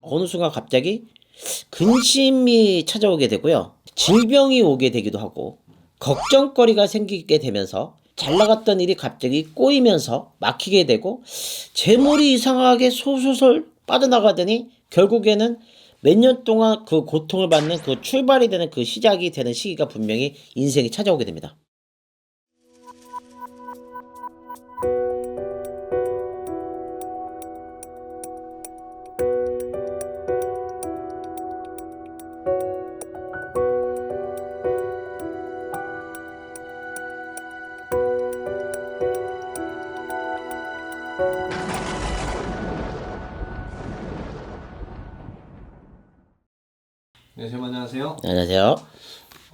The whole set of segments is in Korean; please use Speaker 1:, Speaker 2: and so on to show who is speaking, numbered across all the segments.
Speaker 1: 어느 순간 갑자기 근심이 찾아오게 되고요. 질병이 오게 되기도 하고 걱정거리가 생기게 되면서 잘 나갔던 일이 갑자기 꼬이면서 막히게 되고 재물이 이상하게 솔솔 빠져나가더니 결국에는 몇 년 동안 그 고통을 받는 그 출발이 되는 그 시작이 되는 시기가 분명히 인생이 찾아오게 됩니다.
Speaker 2: 네, 선생님 안녕하세요.
Speaker 1: 안녕하세요.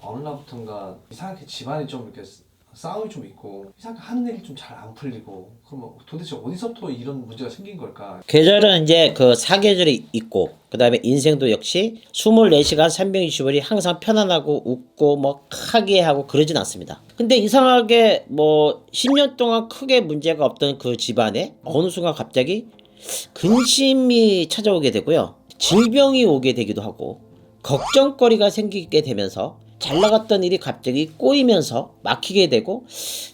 Speaker 2: 어느 날부턴가 이상하게 집안이 좀 이렇게 싸움이 좀 있고 이상하게 하는 일이 좀 잘 안 풀리고 그럼 도대체 어디서부터 이런 문제가 생긴 걸까?
Speaker 1: 계절은 이제 그 사계절이 있고 그 다음에 인생도 역시 24시간 365일이 항상 편안하고 웃고 뭐 크게 하고 그러진 않습니다. 근데 이상하게 뭐 10년 동안 크게 문제가 없던 그 집안에 어느 순간 갑자기 근심이 찾아오게 되고요. 질병이 오게 되기도 하고 걱정거리가 생기게 되면서 잘 나갔던 일이 갑자기 꼬이면서 막히게 되고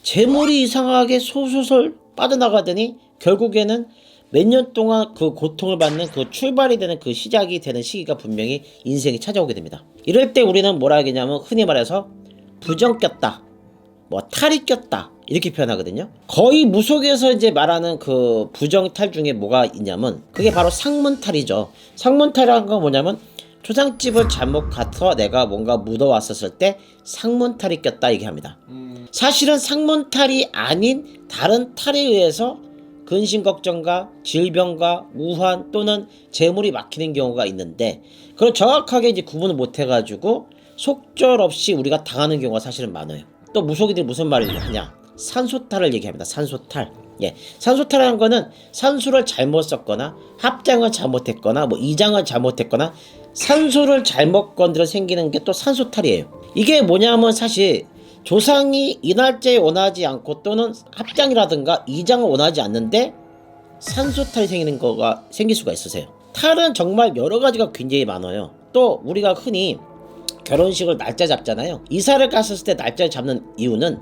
Speaker 1: 재물이 이상하게 솔솔 빠져나가더니 결국에는 몇 년 동안 그 고통을 받는 그 출발이 되는 그 시작이 되는 시기가 분명히 인생이 찾아오게 됩니다. 이럴 때 우리는 뭐라 하겠냐면 흔히 말해서 부정 꼈다, 뭐 탈이 꼈다 이렇게 표현하거든요. 거의 무속에서 이제 말하는 그 부정탈 중에 뭐가 있냐면 그게 바로 상문탈이죠. 상문탈이라는 건 뭐냐면 초상집을 잘못 가서 내가 뭔가 묻어왔었을 때 상문탈이 꼈다 얘기합니다. 사실은 상문탈이 아닌 다른 탈에 의해서 근심 걱정과 질병과 우환 또는 재물이 막히는 경우가 있는데 그걸 정확하게 이제 구분을 못 해가지고 속절없이 우리가 당하는 경우가 사실은 많아요. 또 무속인들이 무슨 말을 하냐? 산소탈을 얘기합니다. 산소탈. 예, 산소탈이라는 거는 산수를 잘못 썼거나 합장을 잘못했거나 뭐 이장을 잘못했거나 산소를 잘못 건드려 생기는 게 또 산소탈이에요. 이게 뭐냐면 사실 조상이 이 날짜에 원하지 않고 또는 합장이라든가 이장을 원하지 않는데 산소탈이 생기는 거가 생길 수가 있으세요. 탈은 정말 여러 가지가 굉장히 많아요. 또 우리가 흔히 결혼식을 날짜 잡잖아요. 이사를 갔을 때 날짜를 잡는 이유는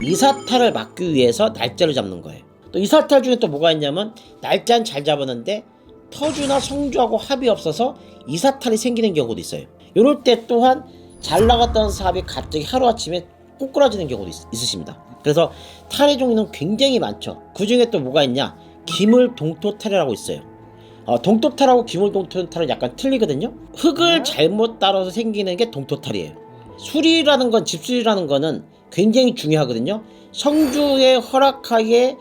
Speaker 1: 이사탈을 막기 위해서 날짜를 잡는 거예요. 또 이사탈 중에 또 뭐가 있냐면 날짜는 잘 잡았는데 터주나 성주하고 합이 없어서 이사탈이 생기는 경우도 있어요. 이럴 때 또한 잘 나갔던 사업이 갑자기 하루아침에 꼬꾸라지는 경우도 있으십니다. 그래서 탈의 종류는 굉장히 많죠. 그 중에 또 뭐가 있냐? 기물동토탈이라고 있어요. 동토탈하고 기물동토탈은 약간 틀리거든요. 흙을 잘못 따라서 생기는 게 동토탈이에요. 수리라는 건 집수리라는 거는 굉장히 중요하거든요. 성주의 허락하에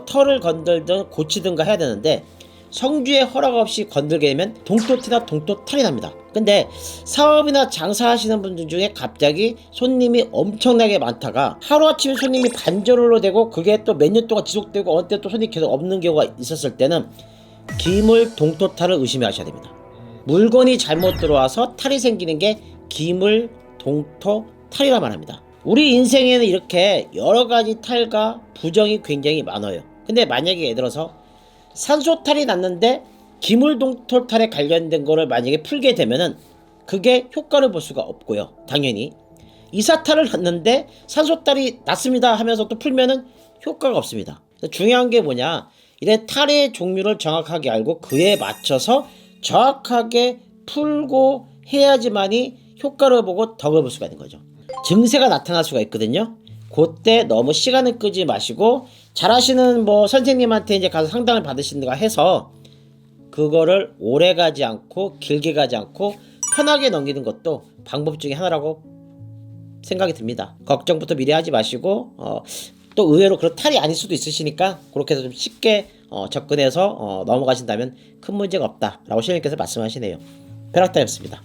Speaker 1: 털을 건들든 고치든가 해야 되는데 성주의 허락 없이 건들게 되면 동토티나 동토탈이 납니다. 근데 사업이나 장사하시는 분들 중에 갑자기 손님이 엄청나게 많다가 하루아침에 손님이 반절로 되고 그게 또 몇 년 동안 지속되고 어느 때 또 손님이 계속 없는 경우가 있었을 때는 기물 동토탈을 의심하셔야 됩니다. 물건이 잘못 들어와서 탈이 생기는 게 기물 동토탈이라 말합니다. 우리 인생에는 이렇게 여러 가지 탈과 부정이 굉장히 많아요. 근데 만약에 예를 들어서 산소탈이 났는데 기물동토탈에 관련된 거를 만약에 풀게 되면은 그게 효과를 볼 수가 없고요. 당연히 이사탈을 났는데 산소탈이 났습니다 하면서 또 풀면은 효과가 없습니다. 중요한 게 뭐냐? 이래 탈의 종류를 정확하게 알고 그에 맞춰서 정확하게 풀고 해야지만이 효과를 보고 덕을 볼 수가 있는 거죠. 증세가 나타날 수가 있거든요. 그때 너무 시간을 끄지 마시고 잘하시는 뭐 선생님한테 이제 가서 상담을 받으신다가 해서 그거를 오래 가지 않고 길게 가지 않고 편하게 넘기는 것도 방법 중에 하나라고 생각이 듭니다. 걱정부터 미리 하지 마시고 또 의외로 그런 탈이 아닐 수도 있으시니까 그렇게 해서 좀 쉽게 접근해서 넘어가신다면 큰 문제가 없다라고 신령님께서 말씀하시네요. 벼락다였습니다.